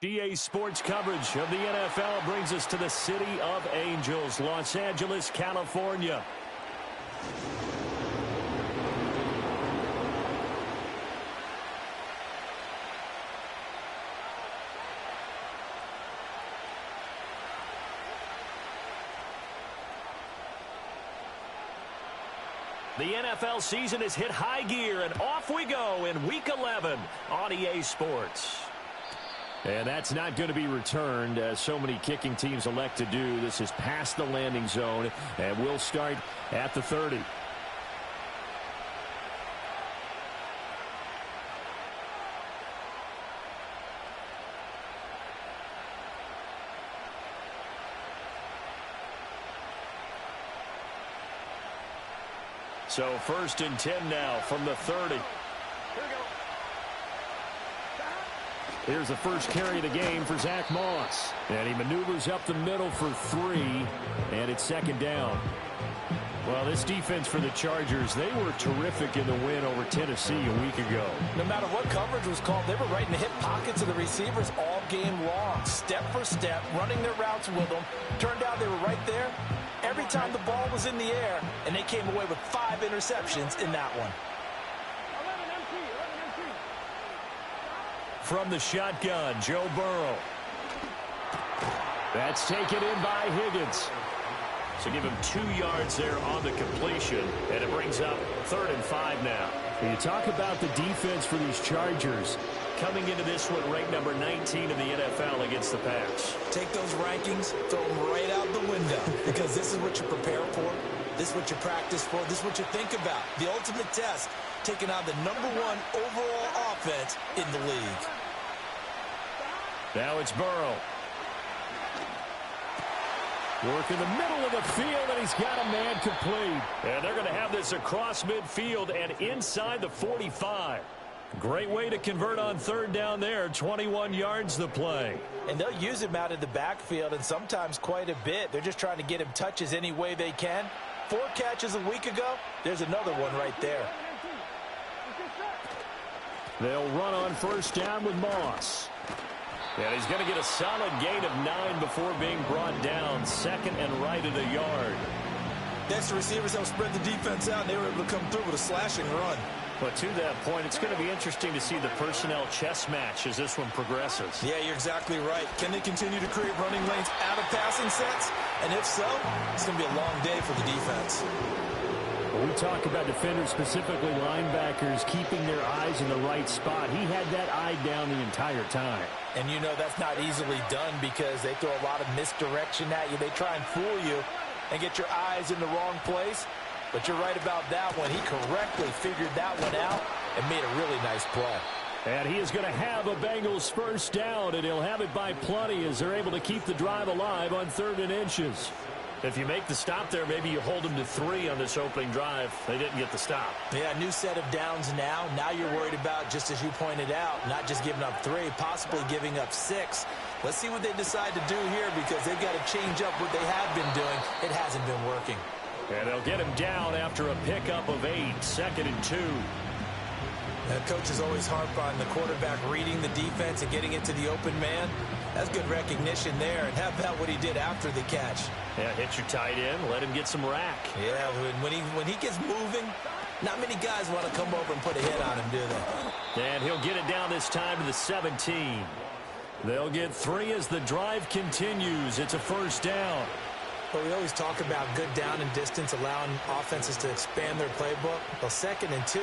GA Sports coverage of the NFL brings us to the City of Angels, Los Angeles, California. The NFL season has hit high gear, and off we go in Week 11 on EA Sports. And that's not going to be returned, as so many kicking teams elect to do. This is past the landing zone, and we'll start at the 30. So 1st and 10 now from the 30. Here's the first carry of the game for Zach Moss. And he maneuvers up the middle for 3, and it's 2nd down. Well, this defense for the Chargers, they were terrific in the win over Tennessee a week ago. No matter what coverage was called, they were right in the hip pockets of the receivers all game long, step for step, running their routes with them. Turned out they were right there every time the ball was in the air, and they came away with 5 interceptions in that one. From the shotgun, Joe Burrow. That's taken in by Higgins. So give him 2 yards there on the completion, and it brings up 3rd and 5 now. When you talk about the defense for these Chargers, coming into this one ranked number 19 in the NFL against the pass. Take those rankings, throw them right out the window, because this is what you prepare for, this is what you practice for, this is what you think about. The ultimate test, taking on the #1 overall offense in the league. Now it's Burrow. Work in the middle of the field, and he's got a man complete. And they're going to have this across midfield and inside the 45. Great way to convert on 3rd down there. 21 yards the play. And they'll use him out of the backfield, and sometimes quite a bit. They're just trying to get him touches any way they can. 4 catches a week ago. There's another one right there. They'll run on 1st down with Moss. And he's going to get a solid gain of 9 before being brought down. 2nd and right at a yard. That's the receivers that spread the defense out, and they were able to come through with a slashing run. But to that point, it's going to be interesting to see the personnel chess match as this one progresses. Yeah, you're exactly right. Can they continue to create running lanes out of passing sets? And if so, it's going to be a long day for the defense. When we talk about defenders, specifically linebackers, keeping their eyes in the right spot, he had that eye down the entire time. And you know that's not easily done because they throw a lot of misdirection at you. They try and fool you and get your eyes in the wrong place. But you're right about that one. He correctly figured that one out and made a really nice play. And he is going to have a Bengals 1st down, and he'll have it by plenty as they're able to keep the drive alive on 3rd and inches. If you make the stop there, maybe you hold them to 3 on this opening drive. They didn't get the stop. Yeah, new set of downs now. Now you're worried about, just as you pointed out, not just giving up 3, possibly giving up 6. Let's see what they decide to do here because they've got to change up what they have been doing. It hasn't been working. And they'll get him down after a pickup of 8, 2nd and 2. Coaches always harp on the quarterback reading the defense and getting it to the open man. That's good recognition there. And how about what he did after the catch? Yeah, hit your tight end, let him get some rack. Yeah, when he gets moving, not many guys want to come over and put a hit on him, do they? And he'll get it down this time to the 17. They'll get 3 as the drive continues. It's a 1st down. But we always talk about good down and distance, allowing offenses to expand their playbook. Well, 2nd and 2,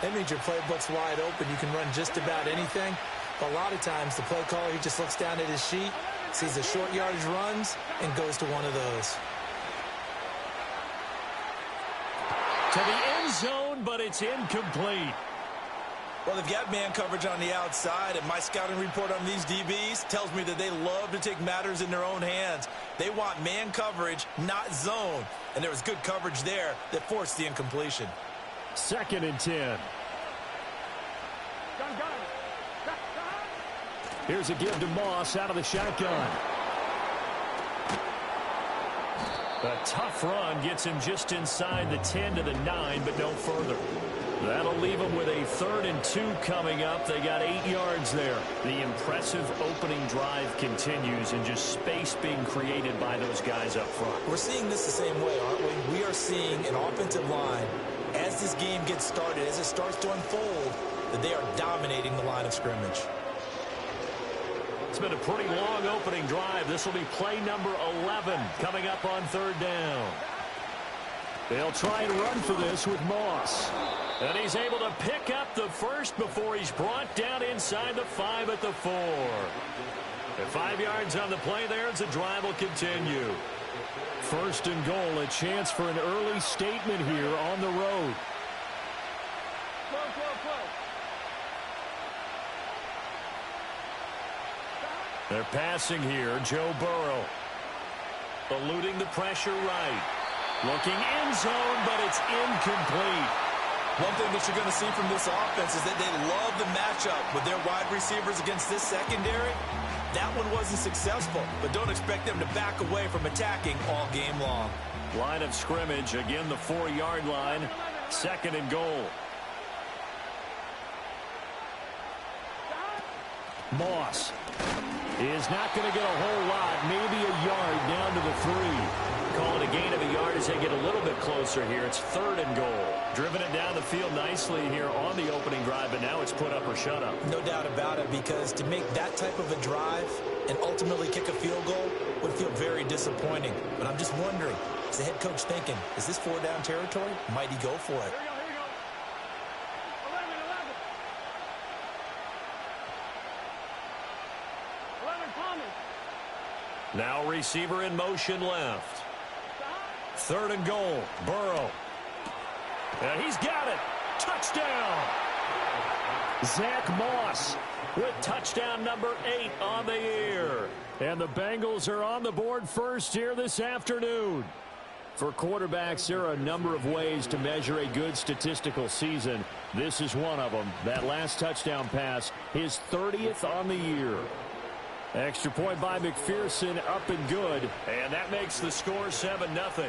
that means your playbook's wide open. You can run just about anything. But a lot of times, the play caller, he just looks down at his sheet, sees the short yardage runs, and goes to one of those. To the end zone, but it's incomplete. Well, they've got man coverage on the outside, and my scouting report on these DBs tells me that they love to take matters in their own hands. They want man coverage, not zone. And there was good coverage there that forced the incompletion. 2nd and 10. Here's a give to Moss out of the shotgun. A tough run gets him just inside the 10 to the 9, but no further. That'll leave them with a 3rd and 2 coming up. They got 8 yards there. The impressive opening drive continues, and just space being created by those guys up front. We're seeing this the same way, aren't we? We are seeing an offensive line, as this game gets started, as it starts to unfold, that they are dominating the line of scrimmage. It's been a pretty long opening drive. This will be play number 11 coming up on 3rd down. They'll try and run for this with Moss. And he's able to pick up the first before he's brought down inside the 5 at the 4. And 5 yards on the play there as the drive will continue. 1st and goal, a chance for an early statement here on the road. They're passing here. Joe Burrow eluding the pressure right. Looking end zone, but it's incomplete. One thing that you're going to see from this offense is that they love the matchup with their wide receivers against this secondary. That one wasn't successful, but don't expect them to back away from attacking all game long. Line of scrimmage, again the 4-yard line. 2nd and goal. Moss is not going to get a whole lot, maybe a yard down to the 3. Call it a gain of a yard as they get a little bit closer here. It's 3rd and goal. Driven it down the field nicely here on the opening drive, but now it's put up or shut up. No doubt about it, because to make that type of a drive and ultimately kick a field goal would feel very disappointing. But I'm just wondering, is the head coach thinking, is this 4-down territory? Might he go for it? Now receiver in motion left. 3rd and goal. Burrow. And he's got it. Touchdown. Zach Moss with touchdown number 8 on the year. And the Bengals are on the board first here this afternoon. For quarterbacks, there are a number of ways to measure a good statistical season. This is one of them. That last touchdown pass, his 30th on the year. Extra point by McPherson, up and good. And that makes the score 7-0.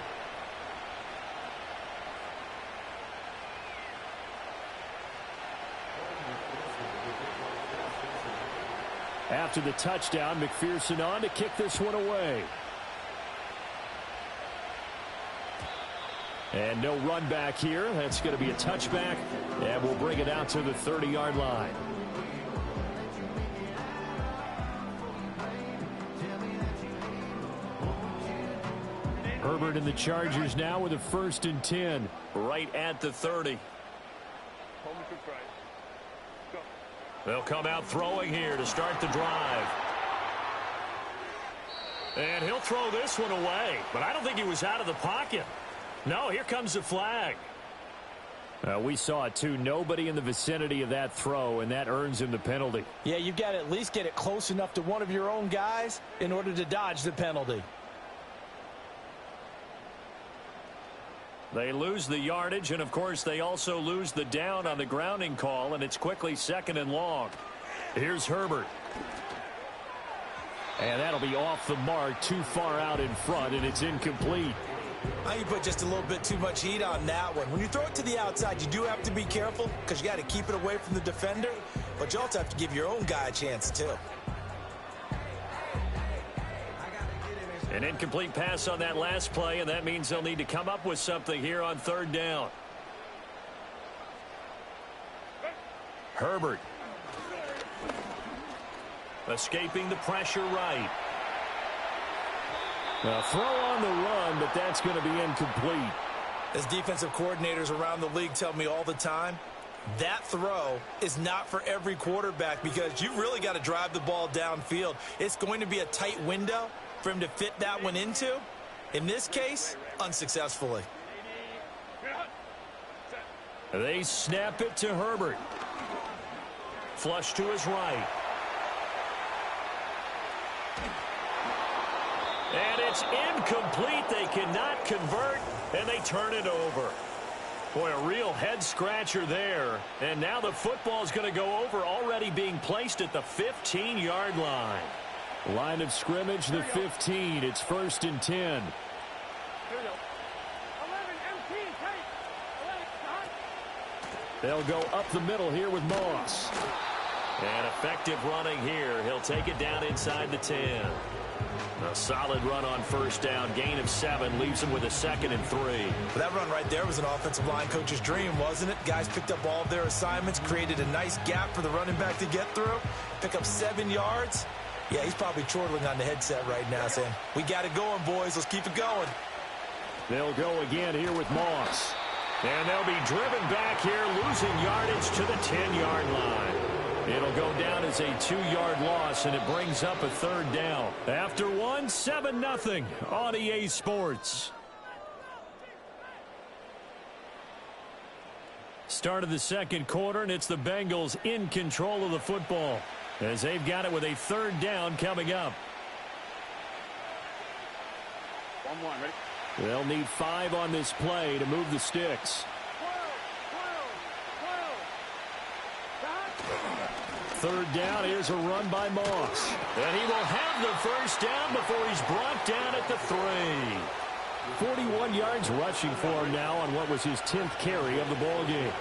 After the touchdown, McPherson on to kick this one away. And no run back here. That's going to be a touchback. And we'll bring it out to the 30-yard line. Herbert and the Chargers now with a 1st and 10 right at the 30. They'll come out throwing here to start the drive. And he'll throw this one away, but I don't think he was out of the pocket. No, here comes the flag. We saw it too. Nobody in the vicinity of that throw, and that earns him the penalty. Yeah, you've got to at least get it close enough to one of your own guys in order to dodge the penalty. They lose the yardage, and of course they also lose the down on the grounding call, and it's quickly 2nd and long. Here's Herbert. And that'll be off the mark, too far out in front, and it's incomplete. You put just a little bit too much heat on that one. When you throw it to the outside, you do have to be careful because you got to keep it away from the defender, but you also have to give your own guy a chance too. An incomplete pass on that last play, and that means they'll need to come up with something here on 3rd down. Herbert. Escaping the pressure right. A throw on the run, but that's going to be incomplete. As defensive coordinators around the league tell me all the time, that throw is not for every quarterback because you've really got to drive the ball downfield. It's going to be a tight window for him to fit that one into. In this case, unsuccessfully. They snap it to Herbert. Flush to his right. And it's incomplete. They cannot convert, and they turn it over. Boy, a real head-scratcher there. And now the football is going to go over, already being placed at the 15-yard line. Line of scrimmage, the 15. It's 1st and 10. They'll go up the middle here with Moss. And effective running here. He'll take it down inside the 10. A solid run on first down. Gain of 7 leaves him with a 2nd and 3. Well, that run right there was an offensive line coach's dream, wasn't it? Guys picked up all of their assignments, created a nice gap for the running back to get through, pick up 7 yards. Yeah, he's probably chortling on the headset right now saying, we got it going, boys. Let's keep it going. They'll go again here with Moss. And they'll be driven back here, losing yardage to the 10-yard line. It'll go down as a 2-yard loss, and it brings up a 3rd down. After 1, 7-0 on EA Sports. Start of the 2nd quarter, and it's the Bengals in control of the football as they've got it with a 3rd down coming up. 1-1, ready? They'll need 5 on this play to move the sticks. 3rd down, here's a run by Moss. And he will have the first down before he's brought down at the 3. 41 yards rushing for him now on what was his 10th carry of the ball game.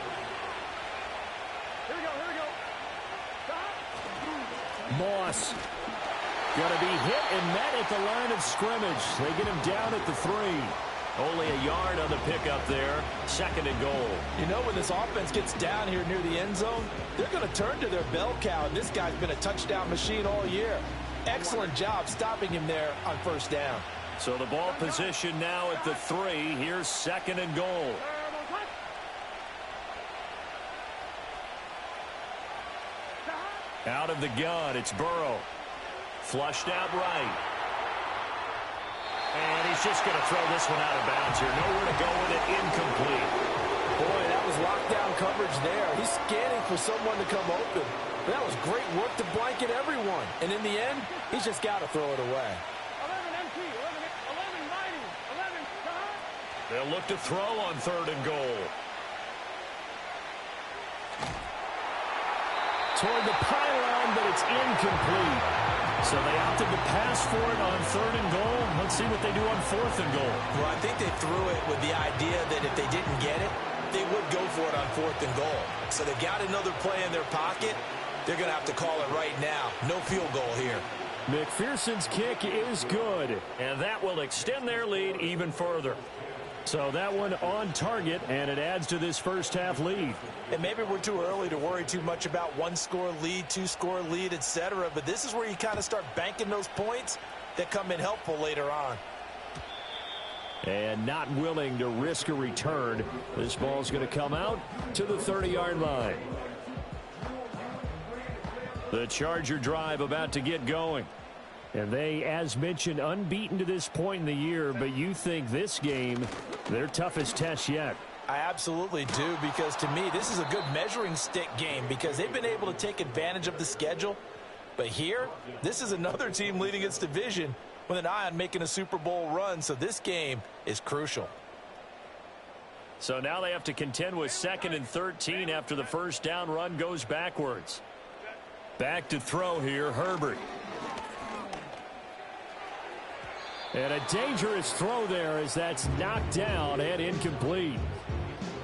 Here we go. Moss going to be hit and met at the line of scrimmage. They get him down at the 3. Only a yard on the pickup there. 2nd and goal. You know, when this offense gets down here near the end zone, they're going to turn to their bell cow, and this guy's been a touchdown machine all year. Excellent job stopping him there on first down. So the ball position now at the 3. Here's 2nd and goal. Out of the gun, it's Burrow. Flushed out right. And he's just going to throw this one out of bounds here. Nowhere to go with it. Incomplete. Boy, that was lockdown coverage there. He's scanning for someone to come open. That was great work to blanket everyone. And in the end, he's just got to throw it away. 11 MT, 11 mighty, 11 stop. They'll look to throw on 3rd and goal. Toward the pylon, but it's incomplete. So they opted to pass for it on 3rd and goal. Let's see what they do on 4th and goal. Well, I think they threw it with the idea that if they didn't get it, they would go for it on 4th and goal. So they got another play in their pocket. They're going to have to call it right now. No field goal here. McPherson's kick is good, and that will extend their lead even further. So that one on target, and it adds to this first half lead. And maybe we're too early to worry too much about 1-score lead, 2-score lead, etc. But this is where you kind of start banking those points that come in helpful later on. And not willing to risk a return. This ball's going to come out to the 30-yard line. The Charger drive about to get going. And they, as mentioned, unbeaten to this point in the year, but you think this game, their toughest test yet. I absolutely do, because to me, this is a good measuring stick game because they've been able to take advantage of the schedule. But here, this is another team leading its division with an eye on making a Super Bowl run, so this game is crucial. So now they have to contend with 2nd and 13 after the first down run goes backwards. Back to throw here, Herbert. And a dangerous throw there as that's knocked down and incomplete.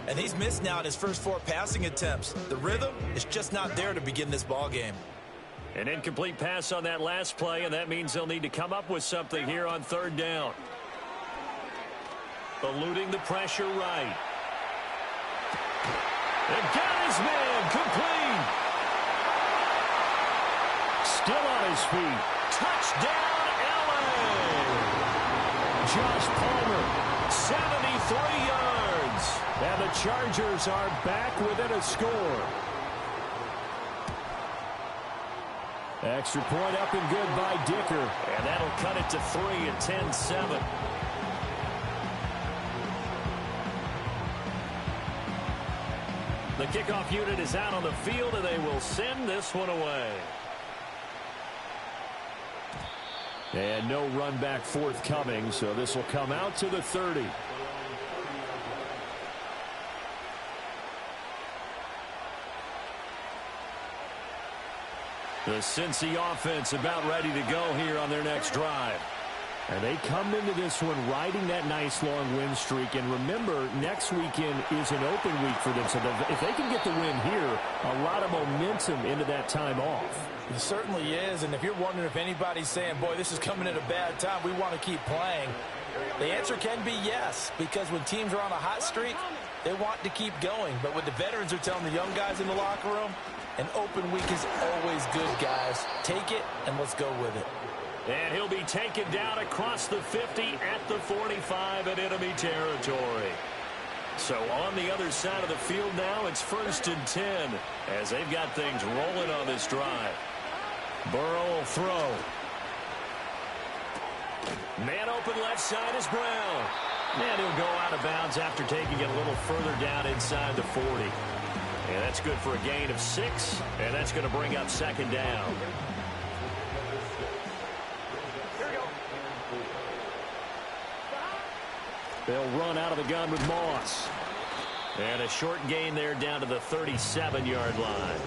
And he's missed now in his first 4 passing attempts. The rhythm is just not there to begin this ball game. An incomplete pass on that last play, and that means they'll need to come up with something here on 3rd down. Eluding the pressure right. And got his man complete. Still on his feet. Touchdown, LA. Josh Palmer, 73 yards. And the Chargers are back within a score. Extra point up and good by Dicker. And that'll cut it to 3 at 10-7. The kickoff unit is out on the field, and they will send this one away. And no run back forthcoming, so this will come out to the 30. The Cincy offense about ready to go here on their next drive. And they come into this one riding that nice long win streak. And remember, next weekend is an open week for them. So if they can get the win here, a lot of momentum into that time off. It certainly is. And if you're wondering if anybody's saying, boy, this is coming at a bad time, we want to keep playing, the answer can be yes. Because when teams are on a hot streak, they want to keep going. But what the veterans are telling the young guys in the locker room, an open week is always good, guys. Take it, and let's go with it. And he'll be taken down across the 50 at the 45 in enemy territory. So on the other side of the field now, it's 1st and 10 as they've got things rolling on this drive. Burrow will throw. Man open left side is Brown. And he'll go out of bounds after taking it a little further down inside the 40. And that's good for a gain of 6, and that's going to bring up 2nd down. They'll run out of the gun with Moss. And a short gain there down to the 37-yard line.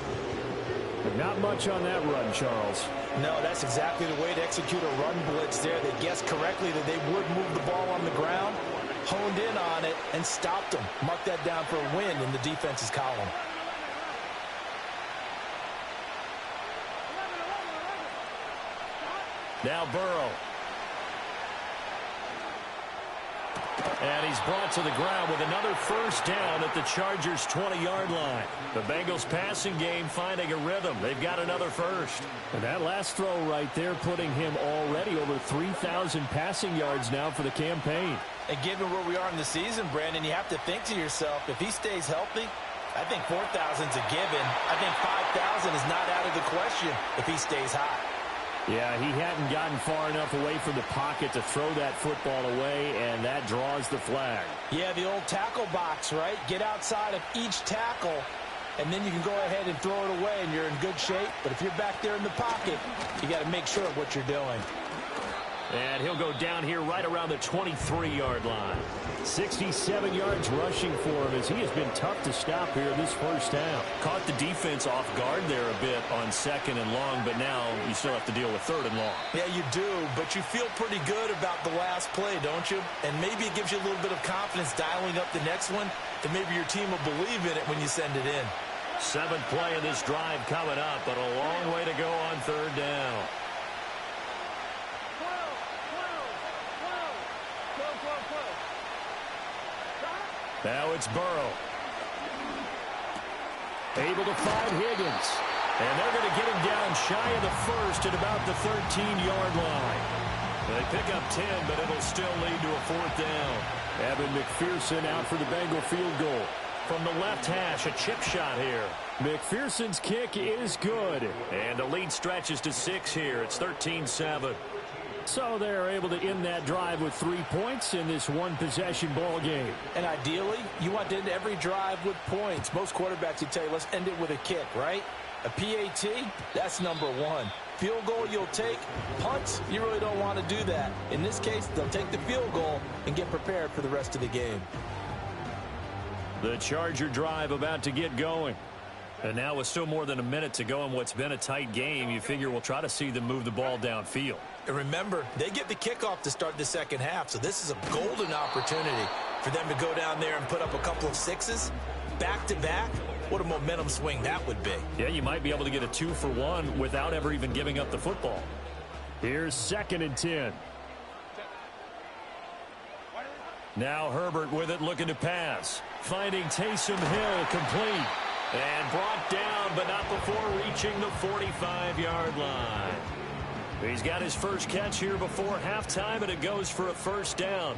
Not much on that run, Charles. No, that's exactly the way to execute a run blitz there. They guessed correctly that they would move the ball on the ground, honed in on it, and stopped them. Mark that down for a win in the defense's column. Now Burrow. And he's brought to the ground with another 1st down at the Chargers' 20-yard line. The Bengals passing game finding a rhythm. They've got another 1st. And that last throw right there putting him already over 3,000 passing yards now for the campaign. And given where we are in the season, Brandon, you have to think to yourself, if he stays healthy, I think 4,000's a given. I think 5,000 is not out of the question if he stays hot. Yeah, he hadn't gotten far enough away from the pocket to throw that football away, and that draws the flag. Yeah, the old tackle box, right? Get outside of each tackle, and then you can go ahead and throw it away, and you're in good shape. But if you're back there in the pocket, you got to make sure of what you're doing. And he'll go down here right around the 23-yard line. 67 yards rushing for him as he has been tough to stop here in this 1st down. Caught the defense off guard there a bit on 2nd and long, but now you still have to deal with 3rd and long. Yeah, you do, but you feel pretty good about the last play, don't you? And maybe it gives you a little bit of confidence dialing up the next one, and maybe your team will believe in it when you send it in. 7th play of this drive coming up, but a long way to go on 3rd down. Now it's Burrow. Able to find Higgins. And they're going to get him down shy of the 1st at about the 13-yard line. They pick up 10, but it'll still lead to a 4th down. Evan McPherson out for the Bengal field goal. From the left hash, a chip shot here. McPherson's kick is good. And the lead stretches to 6 here. It's 13-7. So they're able to end that drive with 3 points in this one-possession ball game. And ideally, you want to end every drive with points. Most quarterbacks would tell you, let's end it with a kick, right? A PAT, that's number 1. Field goal you'll take. Punts, you really don't want to do that. In this case, they'll take the field goal and get prepared for the rest of the game. The Charger drive about to get going. And now with still more than a minute to go in what's been a tight game, you figure we'll try to see them move the ball downfield. And remember, they get the kickoff to start the 2nd half, so this is a golden opportunity for them to go down there and put up a couple of 6s back-to-back. What a momentum swing that would be. Yeah, you might be able to get a 2-for-1 without ever even giving up the football. Here's 2nd and 10. Now Herbert with it, looking to pass. Finding Taysom Hill complete. And brought down, but not before reaching the 45-yard line. He's got his first catch here before halftime, and it goes for a 1st down.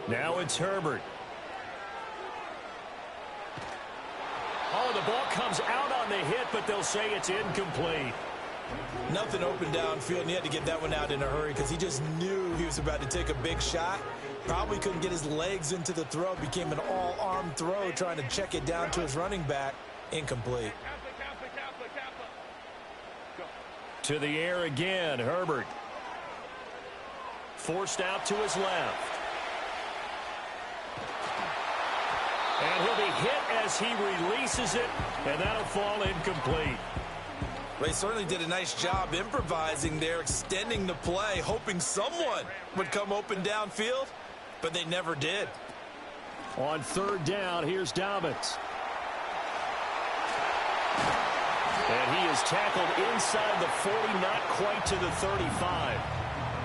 Now it's Herbert. Oh, the ball comes out on the hit, but they'll say it's incomplete. Nothing open downfield, and he had to get that one out in a hurry because he just knew he was about to take a big shot. Probably couldn't get his legs into the throw. Became an all-arm throw trying to check it down to his running back. Incomplete. To the air again, Herbert. Forced out to his left. And he'll be hit as he releases it, and that'll fall incomplete. They certainly did a nice job improvising there, extending the play, hoping someone would come open downfield, but they never did. On third down, here's Dobbins. And he is tackled inside the 40, not quite to the 35.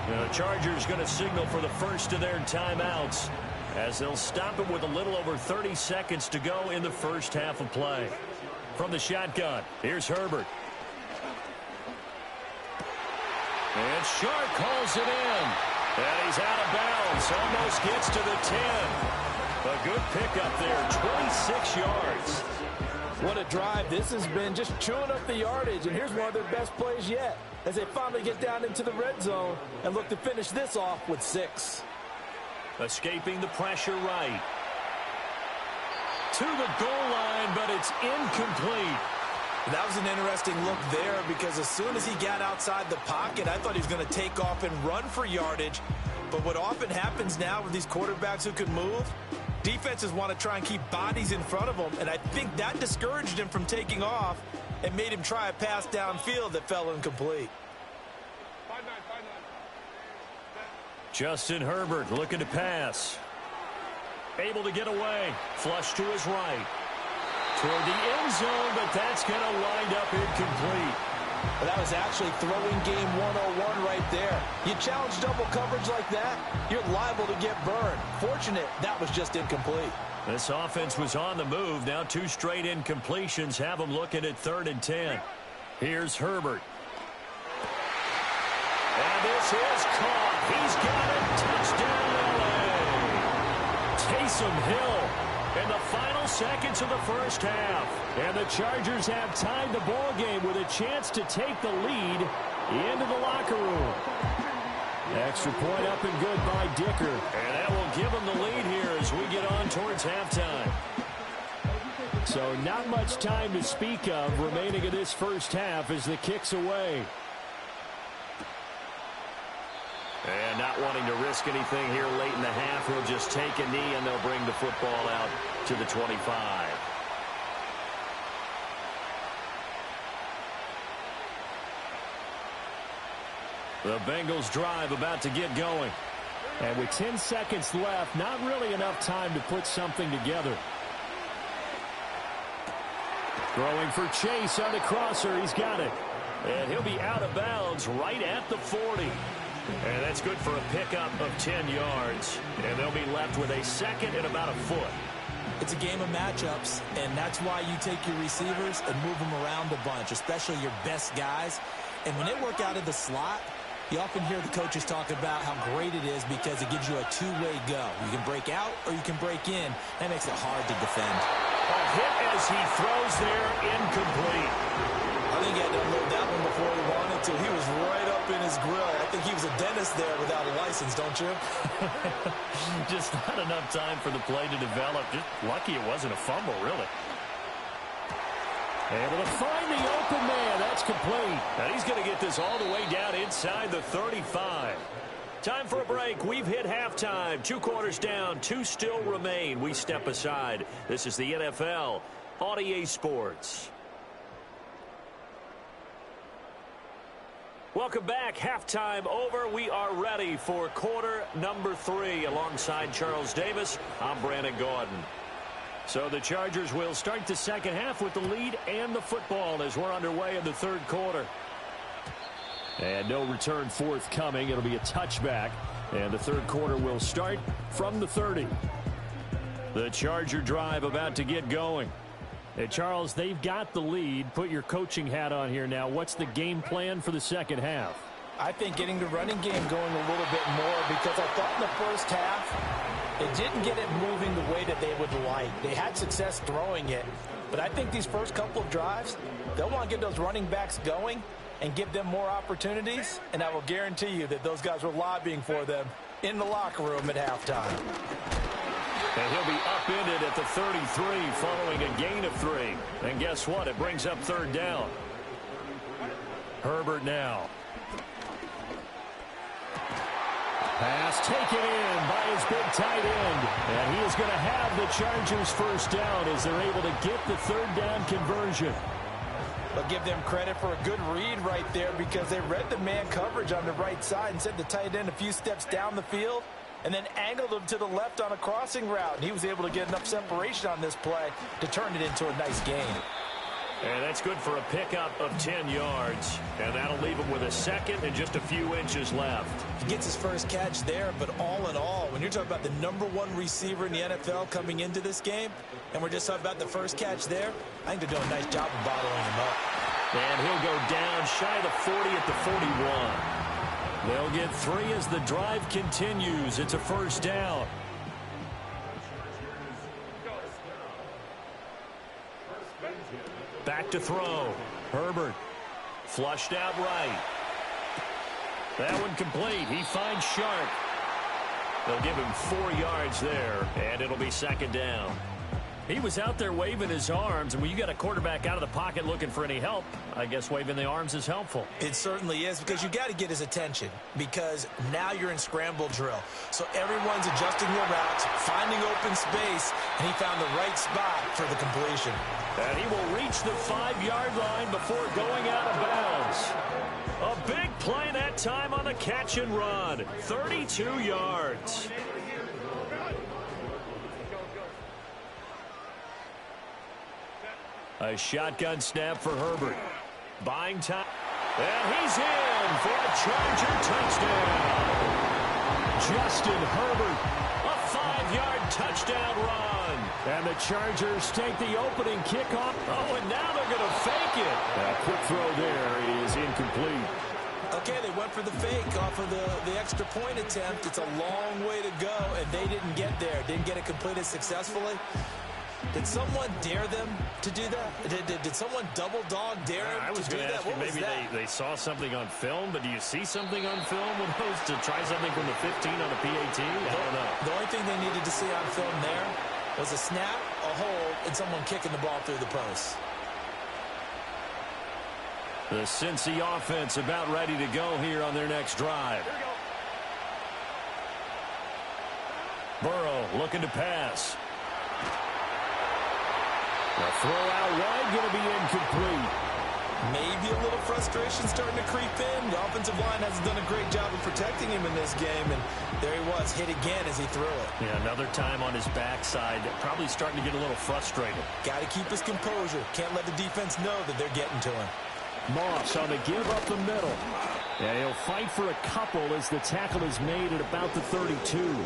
The Chargers going to signal for the first of their timeouts as they'll stop it with a little over 30 seconds to go in the first half of play. From the shotgun, here's Herbert. And Sharp calls it in. And he's out of bounds. Almost gets to the 10. A good pickup there, 26 yards. What a drive this has been, just chewing up the yardage. And here's one of their best plays yet as they finally get down into the red zone and look to finish this off with 6. Escaping the pressure right. To the goal line, but it's incomplete. That was an interesting look there because as soon as he got outside the pocket, I thought he was going to take off and run for yardage. But what often happens now with these quarterbacks who can move, defenses want to try and keep bodies in front of them, and I think that discouraged him from taking off and made him try a pass downfield that fell incomplete. Justin Herbert looking to pass. Able to get away. Flush to his right. Toward the end zone, but that's going to wind up incomplete. Well, that was actually throwing game 101 right there. You challenge double coverage like that, you're liable to get burned. Fortunate, that was just incomplete. This offense was on the move. Now 2 straight incompletions have them looking at 3rd and 10. Here's Herbert. And this is caught. He's got it. Touchdown, LA. Taysom Hill in the final seconds of the first half. And the Chargers have tied the ball game with a chance to take the lead into the locker room. Extra point up and good by Dicker. And that will give them the lead here as we get on towards halftime. So not much time to speak of remaining in this first half as the kick's away. And not wanting to risk anything here late in the half, he'll just take a knee and they'll bring the football out to the 25. The Bengals drive about to get going. And with 10 seconds left, not really enough time to put something together. Throwing for Chase on the crosser. He's got it. And he'll be out of bounds right at the 40. And that's good for a pickup of 10 yards. And they'll be left with a second and about a foot. It's a game of matchups, and that's why you take your receivers and move them around a bunch, especially your best guys. And when they work out of the slot, you often hear the coaches talk about how great it is because it gives you a two-way go. You can break out or you can break in. That makes it hard to defend. A hit as he throws there, incomplete. I think he had to unload that one before he wanted to. He was right up in his grill. I think he was a dentist there without a license, don't you? Just not enough time for the play to develop. Just lucky it wasn't a fumble, really. Able to find the open man. That's complete. And he's going to get this all the way down inside the 35. Time for a break. We've hit halftime. 2 quarters down. 2 still remain. We step aside. This is the NFL on EA Sports. Welcome back. Halftime over. We are ready for quarter number 3. Alongside Charles Davis, I'm Brandon Gordon. So the Chargers will start the second half with the lead and the football as we're underway in the third quarter. And no return forthcoming. It'll be a touchback. And the third quarter will start from the 30. The Charger drive about to get going. Hey, Charles, they've got the lead. Put your coaching hat on here now. What's the game plan for the second half? I think getting the running game going a little bit more because I thought in the first half it didn't get it moving the way that they would like. They had success throwing it, but I think these first couple of drives, they'll want to get those running backs going and give them more opportunities, and I will guarantee you that those guys were lobbying for them in the locker room at halftime. And he'll be upended at the 33 following a gain of 3. And guess what? It brings up third down. Herbert now. Pass taken in by his big tight end. And he is going to have the Chargers first down as they're able to get the third down conversion. But give them credit for a good read right there because they read the man coverage on the right side and sent the tight end a few steps down the field and then angled him to the left on a crossing route. And he was able to get enough separation on this play to turn it into a nice gain. And that's good for a pickup of 10 yards. And that'll leave him with a second and just a few inches left. He gets his first catch there, but all in all, when you're talking about the #1 receiver in the NFL coming into this game, and we're just talking about the first catch there, I think they're doing a nice job of bottling him up. And he'll go down shy of the 40 at the 41. They'll get 3 as the drive continues. It's a first down. Back to throw. Herbert flushed out right. That one complete. He finds Sharp. They'll give him 4 yards there, and it'll be second down. He was out there waving his arms, and when you got a quarterback out of the pocket looking for any help, I guess waving the arms is helpful. It certainly is, because you got to get his attention, because now you're in scramble drill. So everyone's adjusting their routes, finding open space, and he found the right spot for the completion. And he will reach the 5-yard line before going out of bounds. A big play that time on the catch and run. 32 yards. A shotgun snap for Herbert. Buying time. And he's in for a Charger touchdown. Justin Herbert, a 5-yard touchdown run. And the Chargers take the opening kickoff. Oh, and now they're going to fake it. A quick throw there is incomplete. Okay, they went for the fake off of the extra point attempt. It's a long way to go, and they didn't get there. Didn't get it completed successfully. Did someone dare them to do that? Did someone double dog dare them I was to do going to that? ask you, maybe they saw something on film, but do you see something on film with those to try something from the 15 on a PAT? I don't know. The only thing they needed to see on film there was a snap, a hold, and someone kicking the ball through the post. The Cincy offense about ready to go here on their next drive. Burrow looking to pass. The throw out wide going to be incomplete. Maybe a little frustration starting to creep in. The offensive line hasn't done a great job of protecting him in this game, and there he was, hit again as he threw it. Yeah, another time on his backside, probably starting to get a little frustrated. Got to keep his composure. Can't let the defense know that they're getting to him. Moss on the give up the middle. And he'll fight for a couple as the tackle is made at about the 32.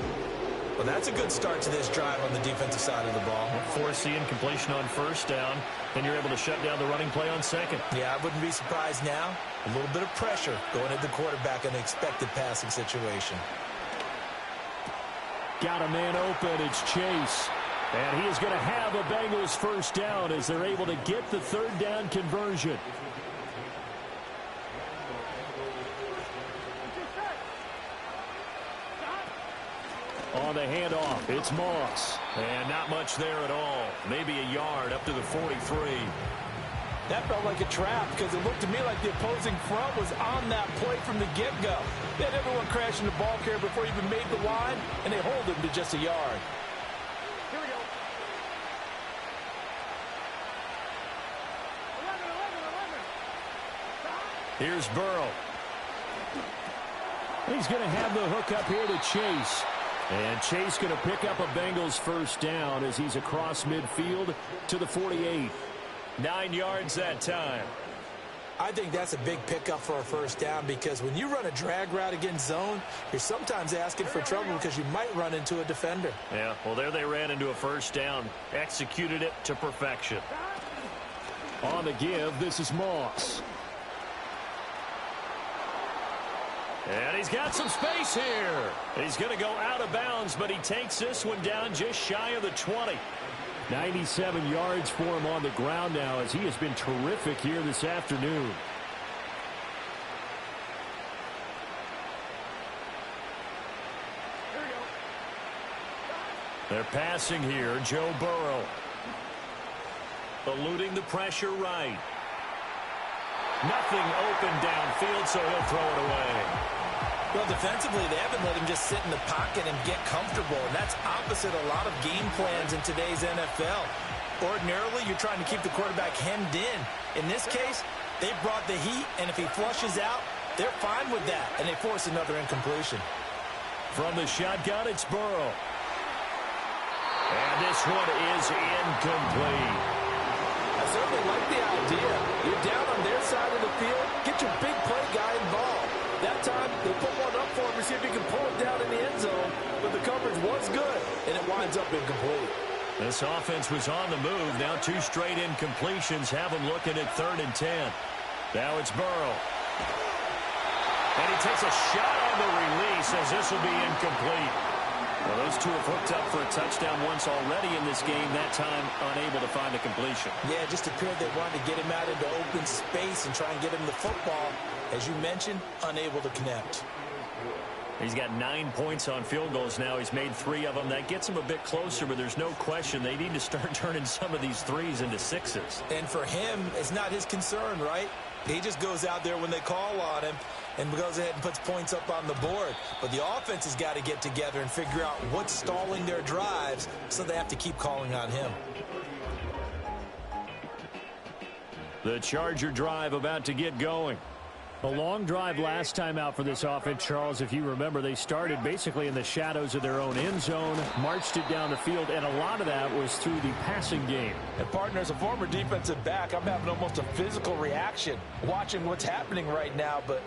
Well, that's a good start to this drive on the defensive side of the ball. Force the incompletion on first down, then you're able to shut down the running play on second. Yeah, I wouldn't be surprised now. A little bit of pressure going at the quarterback in an expected passing situation. Got a man open. It's Chase. And he is going to have a Bengals first down as they're able to get the third down conversion. On the handoff, it's Moss. And not much there at all. Maybe a yard up to the 43. That felt like a trap because it looked to me like the opposing front was on that play from the get-go. They had everyone crashing the ball carrier before he even made the line, and they hold him to just a yard. Here we go. 11. Here's Burrow. He's going to have the hook up here to Chase. And Chase going to pick up a Bengals first down as he's across midfield to the 48. 9 yards that time. I think that's a big pickup for a first down because when you run a drag route against zone, you're sometimes asking for trouble because you might run into a defender. Yeah, well, there they ran into a first down. Executed it to perfection. On the give, this is Moss. And he's got some space here. He's going to go out of bounds, but he takes this one down just shy of the 20. 97 yards for him on the ground now as he has been terrific here this afternoon. Here we go. They're passing here. Joe Burrow. Eluding the pressure right. Nothing open downfield, so he'll throw it away. Well, defensively, they haven't let him just sit in the pocket and get comfortable, and that's opposite a lot of game plans in today's NFL. Ordinarily, you're trying to keep the quarterback hemmed in. In this case, they brought the heat, and if he flushes out, they're fine with that, and they force another incompletion. From the shotgun, it's Burrow. And this one is incomplete. I certainly like the idea. You're down on their side of the field. Get your big play guy involved. That time, they put one up for him to see if he can pull it down in the end zone. But the coverage was good, and it winds up incomplete. This offense was on the move. Now 2 straight incompletions have them looking at 3rd and 10. Now it's Burrow. And he takes a shot on the release as this will be incomplete. Well, those two have hooked up for a touchdown once already in this game, that time unable to find a completion. Yeah, it just appeared they wanted to get him out into open space and try and get him the football. As you mentioned, unable to connect. He's got 9 points on field goals now. He's made 3 of them. That gets him a bit closer, but there's no question they need to start turning some of these 3s into 6s. And for him, it's not his concern, right? He just goes out there when they call on him and goes ahead and puts points up on the board. But the offense has got to get together and figure out what's stalling their drives, so they have to keep calling on him. The Charger drive about to get going. A long drive last time out for this offense, Charles. If you remember, they started basically in the shadows of their own end zone, marched it down the field, and a lot of that was through the passing game. And partner, as a former defensive back, I'm having almost a physical reaction watching what's happening right now. But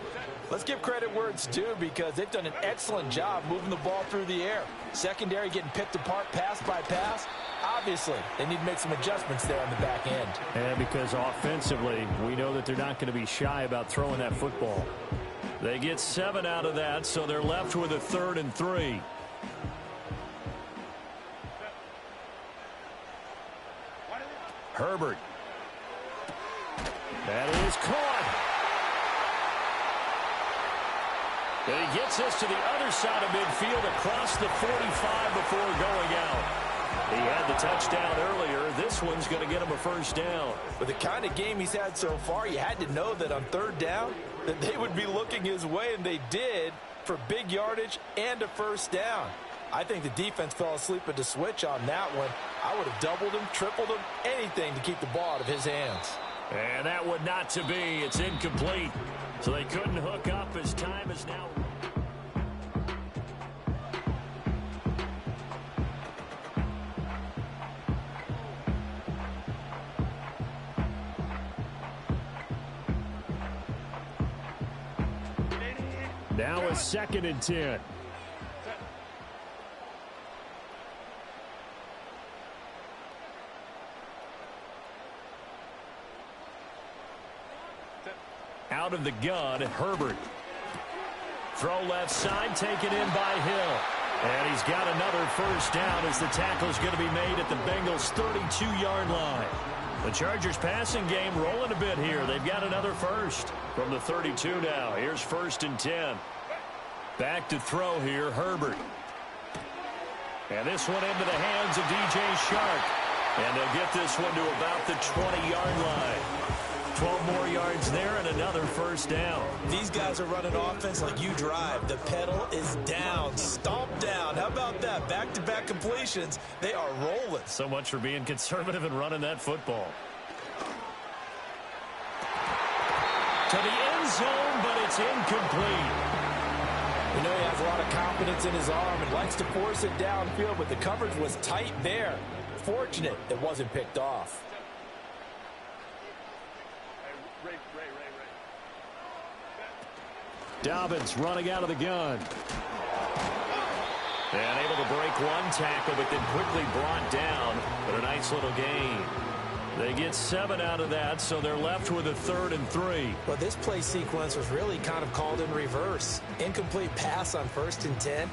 let's give credit where it's due, because they've done an excellent job moving the ball through the air. Secondary getting picked apart pass by pass. Obviously, they need to make some adjustments there on the back end. And because offensively, we know that they're not going to be shy about throwing that football. They get 7 out of that, so they're left with a 3rd and 3. Herbert. That is caught. And he gets this to the other side of midfield across the 45 before going out. He had the touchdown earlier. This one's going to get him a 1st down. With the kind of game he's had so far, you had to know that on 3rd down that they would be looking his way, and they did, for big yardage and a 1st down. I think the defense fell asleep at the switch on that one. I would have doubled him, tripled him, anything to keep the ball out of his hands. And that would not to be. It's incomplete. So they couldn't hook up as time is now. Now a 2nd and 10. Out of the gun, Herbert. Throw left side, taken in by Hill. And he's got another 1st down as the tackle's going to be made at the Bengals' 32-yard line. The Chargers passing game rolling a bit here. They've got another 1st from the 32 now. Here's 1st and 10. Back to throw here, Herbert. And this one into the hands of DJ Shark. And they'll get this one to about the 20-yard line. 12 more yards there and another 1st down. These guys are running offense like you drive. The pedal is down, stomp down. How about that? Back-to-back completions. They are rolling. So much for being conservative and running that football. To the end zone, but it's incomplete. You know, he has a lot of confidence in his arm and likes to force it downfield, but the coverage was tight there. Fortunate it wasn't picked off. Dobbins running out of the gun. And able to break one tackle, but then quickly brought down. But a nice little gain. They get 7 out of that, so they're left with a 3rd and 3. Well, this play sequence was really kind of called in reverse. Incomplete pass on 1st and 10.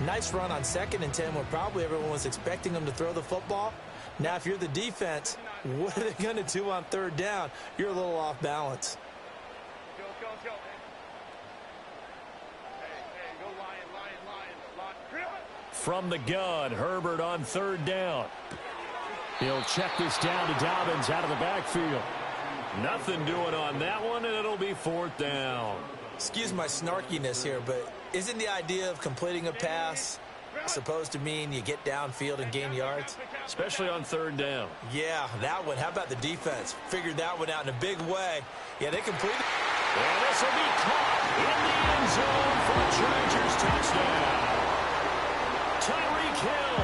Nice run on 2nd and 10 when probably everyone was expecting them to throw the football. Now, if you're the defense, what are they going to do on 3rd down? You're a little off balance. Let's go. Hey, go lion. From the gun, Herbert on 3rd down. He'll check this down to Dobbins out of the backfield. Nothing doing on that one, and it'll be 4th down. Excuse my snarkiness here, but isn't the idea of completing a pass supposed to mean you get downfield and gain yards? Especially on third down. Yeah, that one. How about the defense? Figured that one out in a big way. Yeah, they completed. And this will be caught in the end zone for a Chargers touchdown. Tyreek Hill,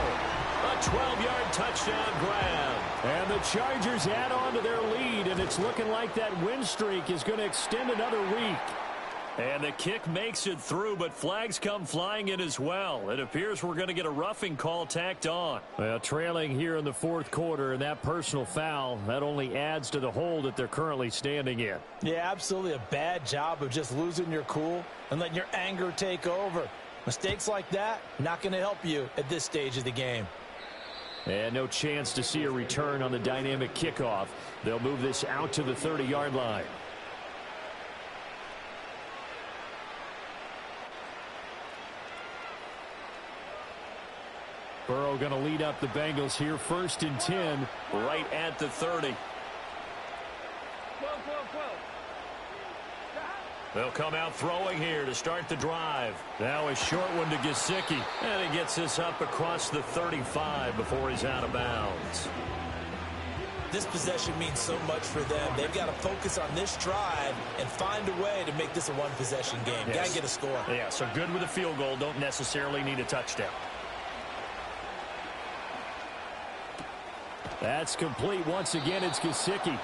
a 12-yard touchdown grab. And the Chargers add on to their lead, and it's looking like that win streak is going to extend another week. And the kick makes it through, but flags come flying in as well. It appears we're going to get a roughing call tacked on. Well, trailing here in the fourth quarter, and that personal foul, that only adds to the hole that they're currently standing in. Yeah, absolutely a bad job of just losing your cool and letting your anger take over. Mistakes like that, not going to help you at this stage of the game. And no chance to see a return on the dynamic kickoff. They'll move this out to the 30-yard line. Burrow going to lead up the Bengals here, 1st and 10, right at the 30. 12. They'll come out throwing here to start the drive. Now a short one to Gesicki. And he gets this up across the 35 before he's out of bounds. This possession means so much for them. They've got to focus on this drive and find a way to make this a one-possession game. Yes. Got to get a score. Yeah, so good with a field goal. Don't necessarily need a touchdown. That's complete. Once again, it's Gesicki.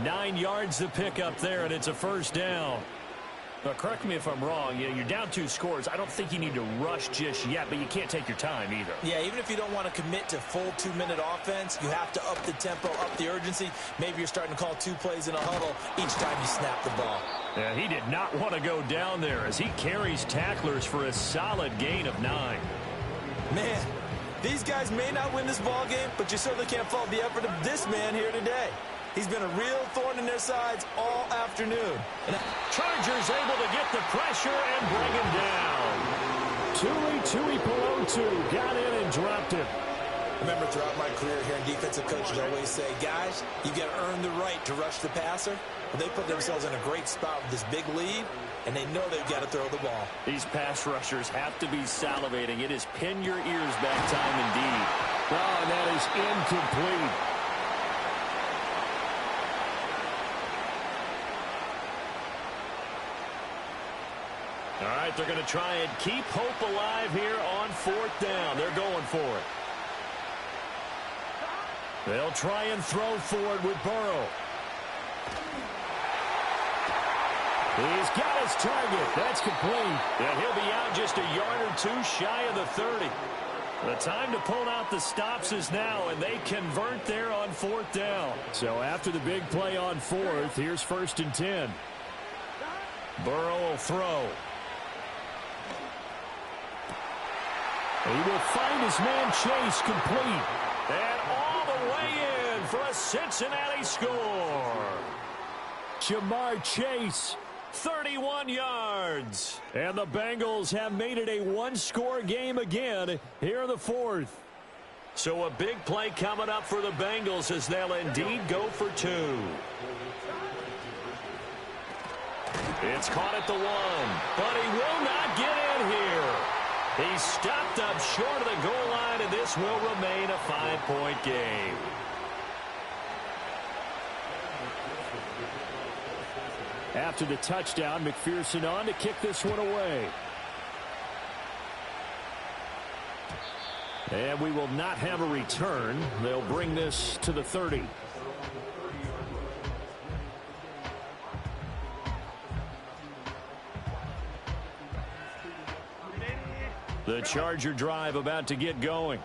9 yards to pick up there, and it's a first down. Now, correct me if I'm wrong. You're down 2 scores. I don't think you need to rush just yet, but you can't take your time either. Yeah, even if you don't want to commit to full 2-minute offense, you have to up the tempo, up the urgency. Maybe you're starting to call 2 plays in a huddle each time you snap the ball. Yeah, he did not want to go down there as he carries tacklers for a solid gain of 9. Man, these guys may not win this ball game, but you certainly can't fault the effort of this man here today. He's been a real thorn in their sides all afternoon. And Chargers able to get the pressure and bring him down. Tui Pelotu got in and dropped him. Remember, throughout my career here, defensive coaches always say, guys, you got to earn the right to rush the passer. Well, they put themselves in a great spot with this big lead, and they know they've got to throw the ball. These pass rushers have to be salivating. It is pin your ears back time indeed. Oh, and that is incomplete. All right, they're going to try and keep hope alive here on 4th down. They're going for it. They'll try and throw for it with Burrow. He's got his target. That's complete. And he'll be out just a yard or 2 shy of the 30. The time to pull out the stops is now, and they convert there on 4th down. So after the big play on 4th, here's 1st and 10. Burrow will throw. He will find his man Chase, complete. And all the way in for a Cincinnati score. Jamar Chase, 31 yards. And the Bengals have made it a one-score game again here in the 4th. So a big play coming up for the Bengals as they'll indeed go for 2. It's caught at the 1, but he will not get in here. He's stopped up short of the goal line, and this will remain a 5-point game. After the touchdown, McPherson on to kick this one away. And we will not have a return. They'll bring this to the 30. The Charger drive about to get going.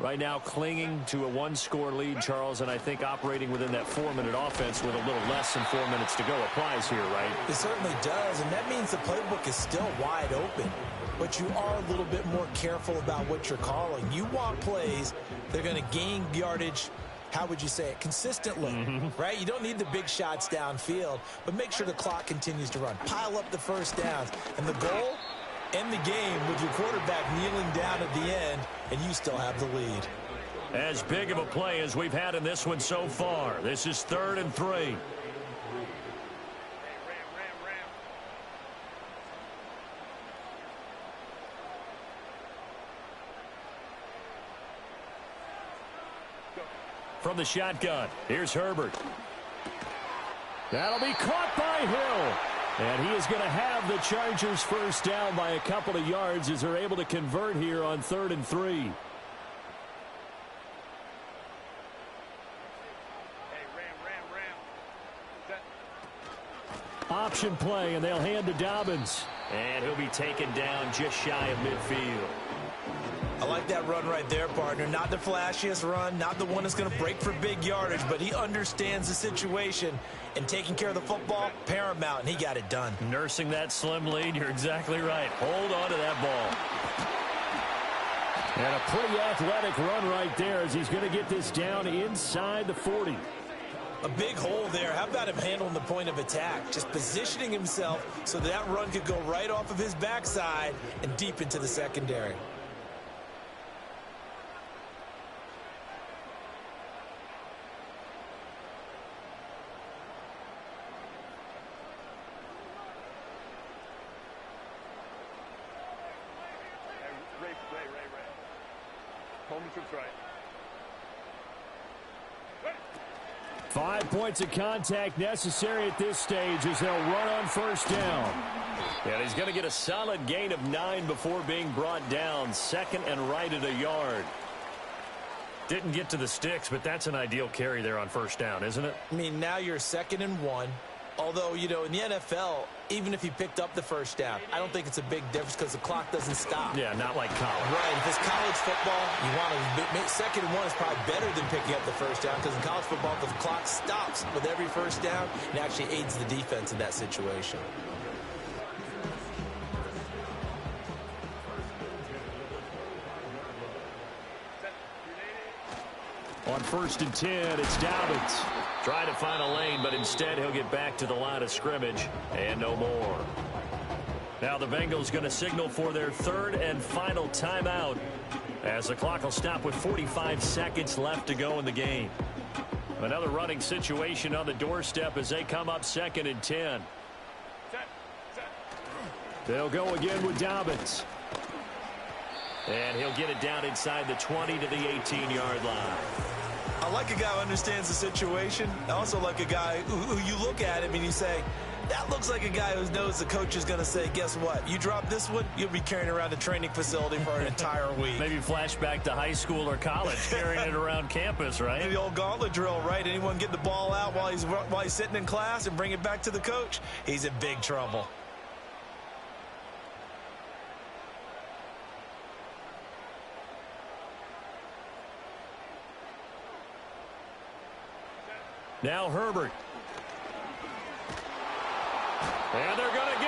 Right now clinging to a 1-score lead, Charles, and I think operating within that 4-minute offense with a little less than 4 minutes to go applies here, right? It certainly does, and that means the playbook is still wide open. But you are a little bit more careful about what you're calling. You want plays that are going to gain yardage, how would you say it, consistently, right? You don't need the big shots downfield, but make sure the clock continues to run. Pile up the first downs, and the goal, end the game with your quarterback kneeling down at the end, and you still have the lead. As big of a play as we've had in this one so far. This is 3rd and 3. from the shotgun. Here's Herbert. That'll be caught by Hill. And he is going to have the Chargers first down by a couple of yards as they're able to convert here on 3rd and 3. Option play, and they'll hand to Dobbins. And he'll be taken down just shy of midfield. I like that run right there, partner. Not the flashiest run, not the one that's going to break for big yardage, but he understands the situation, and taking care of the football, paramount, and he got it done. Nursing that slim lead, you're exactly right. Hold on to that ball. And a pretty athletic run right there as he's going to get this down inside the 40. A big hole there. How about him handling the point of attack? Just positioning himself so that run could go right off of his backside and deep into the secondary. Ray. Home troops right. 5 points of contact necessary at this stage as they'll run on first down. And he's going to get a solid gain of 9 before being brought down. 2nd and right at a yard. Didn't get to the sticks, but that's an ideal carry there on first down, isn't it? I mean, now you're 2nd and 1. Although, you know, in the NFL, even if he picked up the first down, I don't think it's a big difference because the clock doesn't stop. Yeah, not like college. Right. If it's college football, you want to 2nd and 1 is probably better than picking up the first down because in college football, the clock stops with every first down and actually aids the defense in that situation. On 1st and 10, it's Dobbins. Trying to find a lane, but instead he'll get back to the line of scrimmage and no more. Now the Bengals going to signal for their 3rd and final timeout as the clock will stop with 45 seconds left to go in the game. Another running situation on the doorstep as they come up 2nd and 10. They'll go again with Dobbins. And he'll get it down inside the 20 to the 18-yard line. I like a guy who understands the situation. I also like a guy who you look at him and you say, that looks like a guy who knows the coach is going to say, guess what? You drop this one, you'll be carrying around the training facility for an entire week. Maybe flashback to high school or college, carrying it around campus, right? The old gauntlet drill, right? Anyone get the ball out while he's sitting in class and bring it back to the coach? He's in big trouble. Now Herbert. And they're going to